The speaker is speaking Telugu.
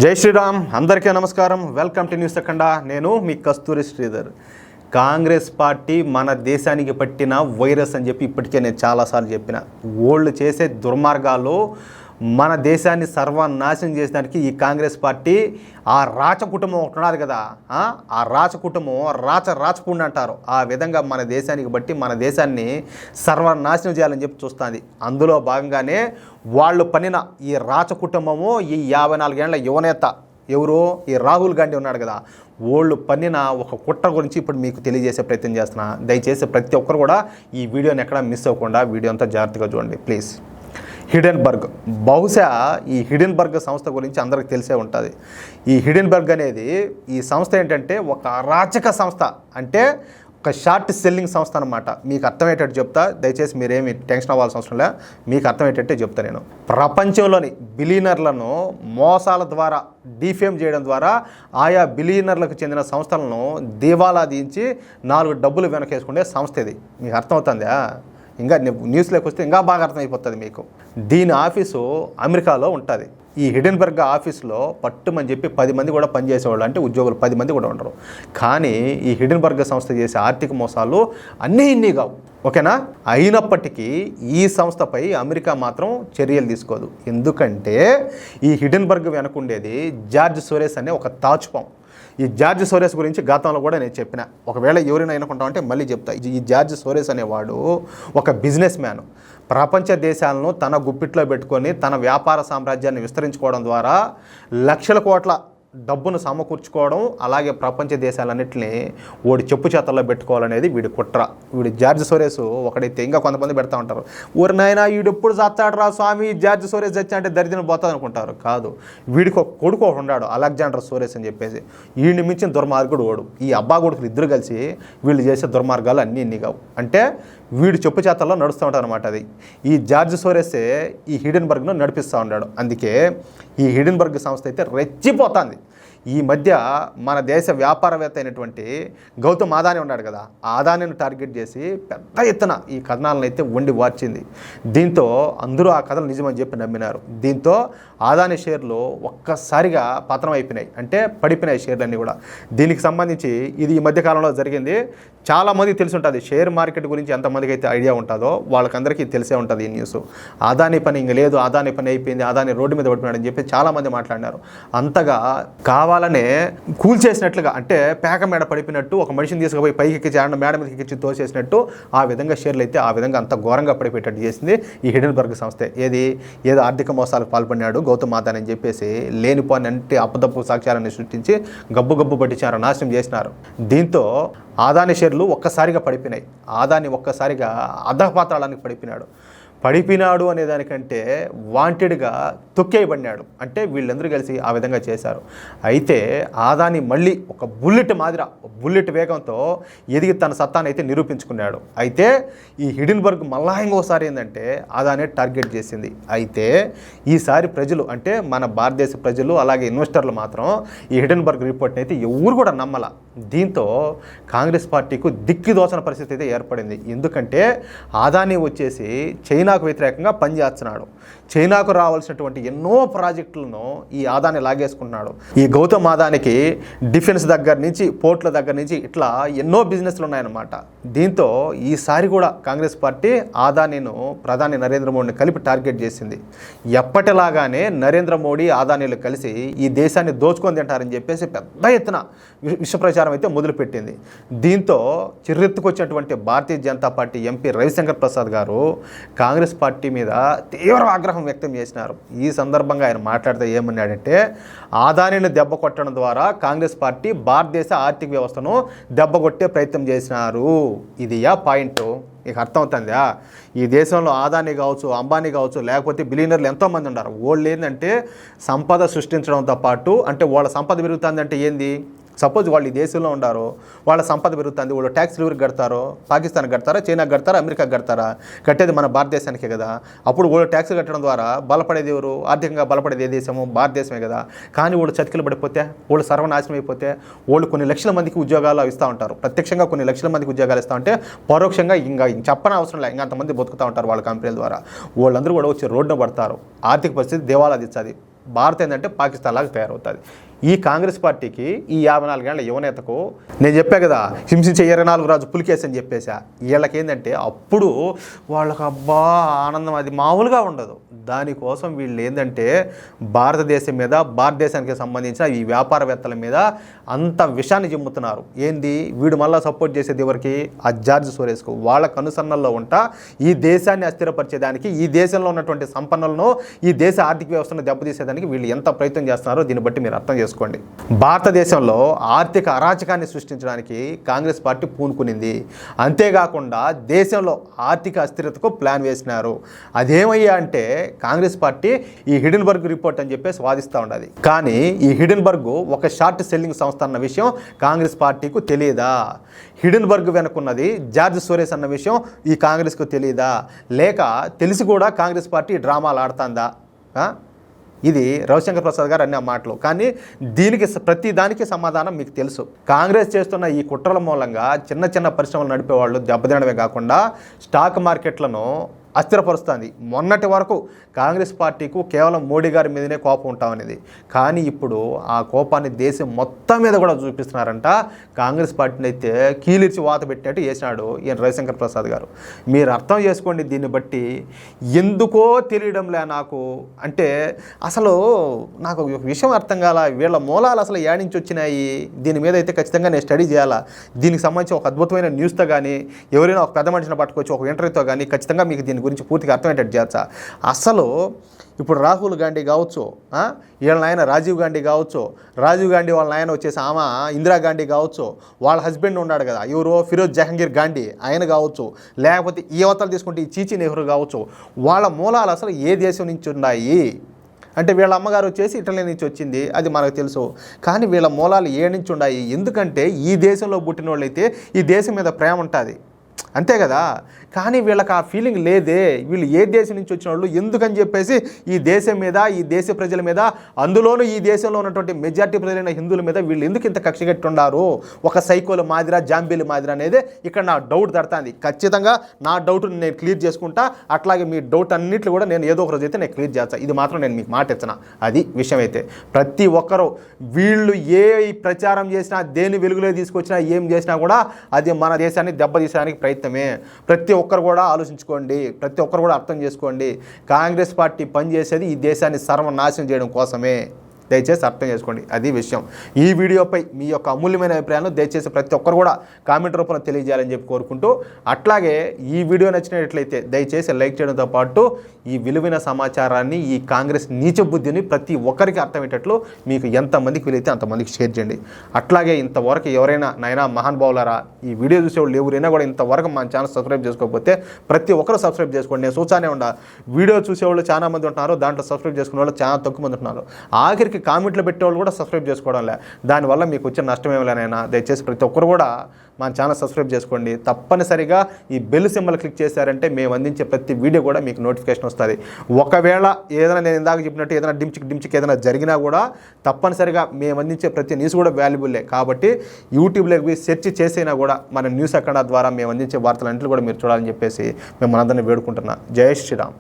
జై శ్రీరామ్, అందరికీ నమస్కారం. వెల్కమ్ టు న్యూస్ సెకండా. నేను మీ కస్తూరి శ్రీధర్. కాంగ్రెస్ పార్టీ మన దేశానికి పట్టిన వైరస్ అని చెప్పి ఇప్పటికే నేను చాలాసార్లు చెప్పిన. వాళ్ళు చేసే దుర్మార్గాలు మన దేశాన్ని సర్వనాశనం చేసడానికి ఈ కాంగ్రెస్ పార్టీ ఆ రాచ కుటుంబం ఒకటి ఉన్నది కదా, ఆ రాచ కుటుంబం రాచపుండి అంటారు. ఆ విధంగా మన దేశానికి బట్టి మన దేశాన్ని సర్వనాశనం చేయాలని చెప్పి చూస్తుంది. అందులో భాగంగానే వాళ్ళు పనిన ఈ రాచ కుటుంబము ఈ 54 ఏళ్ల యువనేత ఎవరు, ఈ రాహుల్ గాంధీ ఉన్నాడు కదా, వాళ్ళు పన్నిన ఒక కుట్ర గురించి ఇప్పుడు మీకు తెలియజేసే ప్రయత్నం చేస్తున్నా. దయచేసి ప్రతి ఒక్కరు కూడా ఈ వీడియోని ఎక్కడా మిస్ అవ్వకుండా వీడియో అంతా జాగ్రత్తగా చూడండి ప్లీజ్. హిడెన్బర్గ్, బహుశా ఈ హిడెన్బర్గ్ సంస్థ గురించి అందరికి తెలిసే ఉంటుంది. ఈ హిడెన్బర్గ్ అనేది ఈ సంస్థ ఏంటంటే ఒక అరాచక సంస్థ, అంటే ఒక షార్ట్ సెల్లింగ్ సంస్థ అనమాట. మీకు అర్థమయ్యేటట్టు చెప్తా, దయచేసి మీరేమి టెన్షన్ అవ్వాల్సిన అవసరం లే, మీకు అర్థమయ్యేటట్టే చెప్తా. నేను ప్రపంచంలోని బిలియనర్లను మోసాల ద్వారా డిఫేమ్ చేయడం ద్వారా ఆయా బిలియనర్లకు చెందిన సంస్థలను దివాలా దించి 4 డబ్బులు వెనకేసుకునే సంస్థ ఇది. మీకు అర్థమవుతుందా? ఇంకా న్యూస్లోకి వస్తే ఇంకా బాగా అర్థమైపోతుంది మీకు. దీని ఆఫీసు అమెరికాలో ఉంటుంది. ఈ హిడెన్బర్గ్ ఆఫీస్లో పట్టుమని చెప్పి 10 మంది కూడా పనిచేసేవాళ్ళు, అంటే ఉద్యోగులు 10 మంది కూడా ఉండరు. కానీ ఈ హిడెన్బర్గ్ సంస్థ చేసే ఆర్థిక మోసాలు అన్నీ ఇన్ని కావు, ఓకేనా? అయినప్పటికీ ఈ సంస్థపై అమెరికా మాత్రం చర్యలు తీసుకోదు. ఎందుకంటే ఈ హిడెన్బర్గ్ వెనకుండేది జార్జ్ సోరెస్ అనే ఒక తాచుపాం. ఈ జార్జ్ సోరెస్ గురించి గతంలో కూడా నేను చెప్పిన, ఒకవేళ ఎవరైనా అనుకుంటామంటే మళ్ళీ చెప్తా. ఈ జార్జ్ సోరెస్ అనేవాడు ఒక బిజినెస్ మ్యాన్. ప్రపంచ దేశాలను తన గుప్పిట్లో పెట్టుకొని తన వ్యాపార సామ్రాజ్యాన్ని విస్తరించుకోవడం ద్వారా లక్షల కోట్ల డబ్బును సమకూర్చుకోవడం, అలాగే ప్రపంచ దేశాలన్నింటినీ వీడి చెప్పు చేతల్లో పెట్టుకోవాలనేది వీడి కుట్ర. వీడి జార్జ్ సోరెస్ ఒకడైతే ఇంకా కొంతమంది పెడతా ఉంటారు, ఊరి నాయన వీడెప్పుడు చస్తాడు రా స్వామి, జార్జ్ సోరెస్ చచ్చా అంటే దరిద్రం పోతుంది అనుకుంటారు. కాదు, వీడికి ఒక కొడుకు ఒకడు ఉన్నాడు, అలెగ్జాండర్ సోరెస్ అని చెప్పేసి. వీడిని మించిన దుర్మార్గుడు ఓడు. ఈ అబ్బా కొడుకులు ఇద్దరు కలిసి వీళ్ళు చేసే దుర్మార్గాలు అన్నీ ఇన్ని కావు, అంటే వీడు చెప్పు చేతల్లో నడుస్తూ ఉంటాడు అనమాట. అది ఈ జార్జ్ సోరెస్సే ఈ హిడెన్బర్గ్ను నడిపిస్తూ ఉన్నాడు. అందుకే ఈ హిడెన్బర్గ్ సంస్థ అయితే రెచ్చిపోతుంది. ఈ మధ్య మన దేశ వ్యాపారవేత్త అయినటువంటి గౌతమ్ అదానీ ఉన్నాడు కదా, ఆ అదానీని టార్గెట్ చేసి పెద్ద ఎత్తున ఈ కథనాలను అయితే వండి వార్చింది. దీంతో అందరూ ఆ కథలు నిజమని చెప్పి నమ్మినారు. దీంతో అదానీ షేర్లు ఒక్కసారిగా పతనం అయిపోయినాయి, అంటే పడిపోయినాయి షేర్లన్నీ కూడా. దీనికి సంబంధించి ఇది ఈ మధ్యకాలంలో జరిగింది. చాలామందికి తెలిసి ఉంటుంది, షేర్ మార్కెట్ గురించి ఎంతమందికి అయితే ఐడియా ఉంటుందో వాళ్ళకందరికీ తెలిసే ఉంటుంది ఈ న్యూస్. అదానీ పని ఇంక లేదు, అదానీ పని అయిపోయింది, అదానీ రోడ్డు మీద పడిపోయాడని చెప్పి చాలామంది మాట్లాడినారు. అంతగా కావాలనే కూల్చేసినట్లుగా, అంటే పేక మేడ పడిపోయినట్టు ఒక మనిషిని తీసుకుపోయి పైకి ఎక్కించి మేడ మీదకి ఎక్కించి తోసేసినట్టు ఆ విధంగా షేర్లు అయితే ఆ విధంగా అంత ఘోరంగా పడిపోయేటట్టు చేసింది ఈ హిడెన్బర్గ్ సంస్థ. ఏదో ఆర్థిక మోసాలకు పాల్పడినాడు గౌతమ్ అదానీ అని చెప్పేసి లేనిపోని అంటే అప్పదప్పు సాక్ష్యాలను సృష్టించి గబ్బు పట్టించారు, నాశనం చేసినారు. దీంతో అదానీ షేర్లు ఒక్కసారిగా పడిపోయినాయి. అదానీ ఒక్కసారిగా అధపాతాళానికి పడిపోయినాడు అనే దానికంటే వాంటెడ్గా తొక్కేయబడినాడు. అంటే వీళ్ళందరూ కలిసి ఆ విధంగా చేశారు. అయితే అదానీ మళ్ళీ ఒక బుల్లెట్ వేగంతో ఎదిగి తన సత్తాను అయితే నిరూపించుకున్నాడు. అయితే ఈ హిడెన్బర్గ్ మళ్ళా ఇంకోసారి ఏంటంటే అదానీ టార్గెట్ చేసింది. అయితే ఈసారి ప్రజలు, అంటే మన భారతదేశ ప్రజలు అలాగే ఇన్వెస్టర్లు మాత్రం ఈ హిడెన్బర్గ్ రిపోర్ట్ని అయితే ఎవరు కూడా నమ్మల. దీంతో కాంగ్రెస్ పార్టీకు దిక్కుదోచన పరిస్థితి అయితే ఏర్పడింది. ఎందుకంటే అదానీ వచ్చేసి చైనాకు వ్యతిరేకంగా పనిచేస్తున్నాడు. చైనాకు రావాల్సినటువంటి ఎన్నో ప్రాజెక్టులను ఈ అదానీ లాగేసుకుంటున్నాడు. ఈ గౌతమ్ అదానికి డిఫెన్స్ దగ్గర నుంచి పోర్ట్ల దగ్గర నుంచి ఇట్లా ఎన్నో బిజినెస్లు ఉన్నాయన్నమాట. దీంతో ఈసారి కూడా కాంగ్రెస్ పార్టీ అదానీను ప్రధాని నరేంద్ర మోడీని కలిపి టార్గెట్ చేసింది. ఎప్పటిలాగానే నరేంద్ర మోడీ అదానీలు కలిసి ఈ దేశాన్ని దోచుకొని తింటారని చెప్పేసి పెద్ద ఎత్తున విష ప్రచారం అయితే మొదలుపెట్టింది. దీంతో చిర్రెత్తుకొచ్చినటువంటి భారతీయ జనతా పార్టీ ఎంపీ రవిశంకర్ ప్రసాద్ గారు కాంగ్రెస్ పార్టీ మీద తీవ్ర ఆగ్రహం వ్యక్తం చేసినారు. ఈ సందర్భంగా ఆయన మాట్లాడితే ఏమన్నాడంటే, అదానీని దెబ్బ కొట్టడం ద్వారా కాంగ్రెస్ పార్టీ భారతదేశ ఆర్థిక వ్యవస్థను దెబ్బకొట్టే ప్రయత్నం చేసినారు. ఇది పాయింట్ మీకు అర్థమవుతుందా? ఈ దేశంలో అదానీ కావచ్చు, అంబానీ కావచ్చు, లేకపోతే బిలియనర్లు ఎంతోమంది ఉన్నారు. వాళ్ళు ఏంటంటే సంపద సృష్టించడంతో పాటు, అంటే వాళ్ళ సంపద పెరుగుతుంది అంటే ఏంది, సపోజ్ వాళ్ళు ఈ దేశంలో ఉండారో, వాళ్ళ సంపద పెరుగుతుంది, వాళ్ళు ట్యాక్స్లు ఎవరికి కడతారో, పాకిస్తాన్కి కడతారా, చైనాకి కడతారా, అమెరికాకి కడతారా? కట్టేది మన భారతదేశానికే కదా. అప్పుడు వాళ్ళు ట్యాక్స్ కట్టడం ద్వారా బలపడేది ఎవరు? ఆర్థికంగా బలపడేది ఏ దేశము? భారతదేశమే కదా. కానీ వాళ్ళు చతికిలు పడిపోతే, వాళ్ళు సర్వనాశనం అయిపోతే, వాళ్ళు కొన్ని లక్షల మందికి ఉద్యోగాలు ఇస్తూ ఉంటారు. ప్రత్యక్షంగా కొన్ని లక్షల మందికి ఉద్యోగాలు ఇస్తూ ఉంటే పరోక్షంగా ఇంకా చెప్పని అవసరం లేదు, ఇంకా అంతమంది బతుకుతూ ఉంటారు వాళ్ళ కంపెనీల ద్వారా. వాళ్ళందరూ కూడా వచ్చి రోడ్డున పడతారు. ఆర్థిక పరిస్థితి దేవాలా దిచ్చాది. భారత్ ఏంటంటే పాకిస్తాన్ లాగా తయారవుతుంది. ఈ కాంగ్రెస్ పార్టీకి ఈ 54 ఏళ్ల యువనేతకు నేను చెప్పా కదా, హింసించే 24 రాజు పులికేసి అని చెప్పేసా. వీళ్ళకి ఏంటంటే అప్పుడు వాళ్ళకి అబ్బా ఆనందం అది మామూలుగా ఉండదు. దానికోసం వీళ్ళు ఏంటంటే భారతదేశం మీద, భారతదేశానికి సంబంధించిన ఈ వ్యాపారవేత్తల మీద అంత విషాన్ని జిమ్ముతున్నారు. ఏంది వీడు మళ్ళీ సపోర్ట్ చేసేది ఎవరికి? ఆ జార్జ్ సోరేస్కు. వాళ్ళ కనుసన్నల్లో ఉంటా ఈ దేశాన్ని అస్థిరపరిచేదానికి, ఈ దేశంలో ఉన్నటువంటి సంపన్నులను, ఈ దేశ ఆర్థిక వ్యవస్థను దెబ్బతీసేదానికి వీళ్ళు ఎంత ప్రయత్నం చేస్తున్నారో దీన్ని బట్టి మీరు అర్థం చేసుకోండి. భారతదేశంలో ఆర్థిక అరాచకాన్ని సృష్టించడానికి కాంగ్రెస్ పార్టీ పూనుకునింది. అంతేకాకుండా దేశంలో ఆర్థిక అస్థిరతకు ప్లాన్ వేసినారు. అదేమయ్యా అంటే కాంగ్రెస్ పార్టీ ఈ హిడెన్బర్గ్ రిపోర్ట్ అని చెప్పేసి వాదిస్తూ ఉండదు. కానీ ఈ హిడెన్బర్గ్ ఒక షార్ట్ సెల్లింగ్ సంస్థ అన్న విషయం కాంగ్రెస్ పార్టీకు తెలియదా? హిడెన్బర్గ్ వెనుకున్నది జార్జ్ సోరేస్ అన్న విషయం ఈ కాంగ్రెస్కు తెలియదా? లేక తెలిసి కూడా కాంగ్రెస్ పార్టీ డ్రామాలు ఆడుతుందా? ఇది రవిశంకర్ ప్రసాద్ గారు అన్న మాటలు. కానీ దీనికి ప్రతి దానికి సమాధానం మీకు తెలుసు. కాంగ్రెస్ చేస్తున్న ఈ కుట్రల మూలంగా చిన్న చిన్న పరిశ్రమలు నడిపేవాళ్ళు దెబ్బతినడమే కాకుండా స్టాక్ మార్కెట్లను అస్థిరపరుస్తుంది. మొన్నటి వరకు కాంగ్రెస్ పార్టీకు కేవలం మోడీ గారి మీదనే కోపం ఉంటామనేది. కానీ ఇప్పుడు ఆ కోపాన్ని దేశం మొత్తం మీద కూడా చూపిస్తున్నారంట. కాంగ్రెస్ పార్టీని అయితే కీలిర్చి వాత పెట్టినట్టు చేసినాడు ఈయన రవిశంకర్ ప్రసాద్ గారు. మీరు అర్థం చేసుకోండి. దీన్ని బట్టి ఎందుకో తెలియడంలే నాకు. అంటే అసలు నాకు ఒక విషయం అర్థం కాల. వీళ్ళ మూలాలు అసలు ఏడి నుంచి వచ్చినాయి? దీని మీద అయితే ఖచ్చితంగా నేను స్టడీ చేయాలా. దీనికి సంబంధించి ఒక అద్భుతమైన న్యూస్తో కానీ, ఎవరైనా ఒక పెద్ద మనిషిని పట్టుకొచ్చి ఒక ఇంటర్వ్యూతో కానీ ఖచ్చితంగా మీకు దీని గురించి పూర్తిగా అర్థమయ్యేటట్టు చేస్తా. అసలు ఇప్పుడు రాహుల్ గాంధీ కావచ్చు, వీళ్ళ నాయన రాజీవ్ గాంధీ కావచ్చు, రాజీవ్ గాంధీ వాళ్ళ నాయన వచ్చేసి ఆమె ఇందిరాగాంధీ కావచ్చు, వాళ్ళ హస్బెండ్ ఉన్నాడు కదా ఎవరో ఫిరోజ్ జహంగీర్ గాంధీ ఆయన కావచ్చు, లేకపోతే ఈ అవతలు తీసుకుంటే ఈ చీచి నెహ్రూ కావచ్చు, వాళ్ళ మూలాలు అసలు ఏ దేశం నుంచి ఉన్నాయి అంటే వీళ్ళ అమ్మగారు వచ్చేసి ఇటలీ నుంచి వచ్చింది, అది మనకు తెలుసు. కానీ వీళ్ళ మూలాలు ఏ నుంచి ఉన్నాయి? ఎందుకంటే ఈ దేశంలో పుట్టిన వాళ్ళైతే ఈ దేశం మీద ప్రేమ ఉంటుంది, అంతే కదా. కానీ వీళ్ళకి ఆ ఫీలింగ్ లేదే. వీళ్ళు ఏ దేశం నుంచి వచ్చిన వాళ్ళు ఎందుకని చెప్పేసి ఈ దేశం మీద, ఈ దేశ ప్రజల మీద, అందులోనూ ఈ దేశంలో ఉన్నటువంటి మెజార్టీ ప్రజలైన హిందువుల మీద వీళ్ళు ఎందుకు ఇంత కక్ష కట్టి ఉన్నారు? ఒక సైకోల మాదిరా, జాంబీల మాదిరా అనేది ఇక్కడ నా డౌట్ తడుతుంది. ఖచ్చితంగా నా డౌట్ నేను క్లియర్ చేసుకుంటా. అట్లాగే మీ డౌట్ అన్నింటిలో కూడా నేను ఏదో ఒక రోజు అయితే నేను క్లియర్ చేస్తాను. ఇది మాత్రం నేను మీకు మాట ఇచ్చిన. అది విషయం అయితే ప్రతి ఒక్కరూ వీళ్ళు ఏ ప్రచారం చేసినా, దేని వెలుగులో తీసుకొచ్చినా, ఏం చేసినా కూడా అది మన దేశాన్ని దెబ్బతీయడానికి ప్రయత్నమే. ప్రతి ఒక్కరు కూడా ఆలోచించుకోండి, ప్రతి ఒక్కరు కూడా అర్థం చేసుకోండి. కాంగ్రెస్ పార్టీ పనిచేసేది ఈ దేశాన్ని సర్వనాశనం చేయడం కోసమే. దయచేసి అర్థం చేసుకోండి. అది విషయం. ఈ వీడియోపై మీ యొక్క అమూల్యమైన అభిప్రాయాలను దయచేసి ప్రతి ఒక్కరు కూడా కామెంట్ రూపంలో తెలియజేయాలని చెప్పి కోరుకుంటూ, అట్లాగే ఈ వీడియో నచ్చినట్లయితే దయచేసి లైక్ చేయడంతో పాటు ఈ విలువైన సమాచారాన్ని, ఈ కాంగ్రెస్ నీచ బుద్ధిని ప్రతి ఒక్కరికి అర్థమయ్యేటట్లు మీకు ఎంతమందికి వీలైతే అంతమందికి షేర్ చేయండి. అట్లాగే ఇంతవరకు ఎవరైనా నైనా మహానుభావులారా, ఈ వీడియో చూసేవాళ్ళు ఎవరైనా కూడా ఇంతవరకు మన ఛానల్ సబ్స్క్రైబ్ చేసుకోకపోతే ప్రతి ఒక్కరు సబ్స్క్రైబ్ చేసుకోండి. నేను సూచానే ఉండా. వీడియో చూసేవాళ్ళు చాలా మంది ఉంటున్నారు, దాంట్లో సబ్స్క్రైబ్ చేసుకునే వాళ్ళు చాలా తక్కువ మంది ఉంటున్నారు. ఆఖరికి కామెంట్లు పెట్టేవాళ్ళు కూడా సబ్స్క్రైబ్ చేసుకోవడం లే. దానివల్ల మీకు వచ్చిన నష్టం ఏమైనా దయచేసి ప్రతి ఒక్కరు కూడా మన ఛానల్ సబ్స్క్రైబ్ చేసుకోండి. తప్పనిసరిగా ఈ బెల్ సింబల్ క్లిక్ చేశారంటే మేము అందించే ప్రతి వీడియో కూడా మీకు నోటిఫికేషన్ వస్తుంది. ఒకవేళ ఏదైనా నేను ఇందాక చెప్పినట్టు ఏదైనా డించిక్ ఏదైనా జరిగినా కూడా తప్పనిసరిగా మేము అందించే ప్రతి న్యూస్ కూడా వాల్యుబుల్లే. కాబట్టి యూట్యూబ్లోకి పోయి సెర్చ్ చేసినా కూడా మన న్యూస్ అక్కడ ద్వారా మేము అందించే వార్తలన్నింటినీ కూడా మీరు చూడాలని చెప్పేసి మేము మనందరినీ వేడుకుంటున్నాం. జై శ్రీరామ్.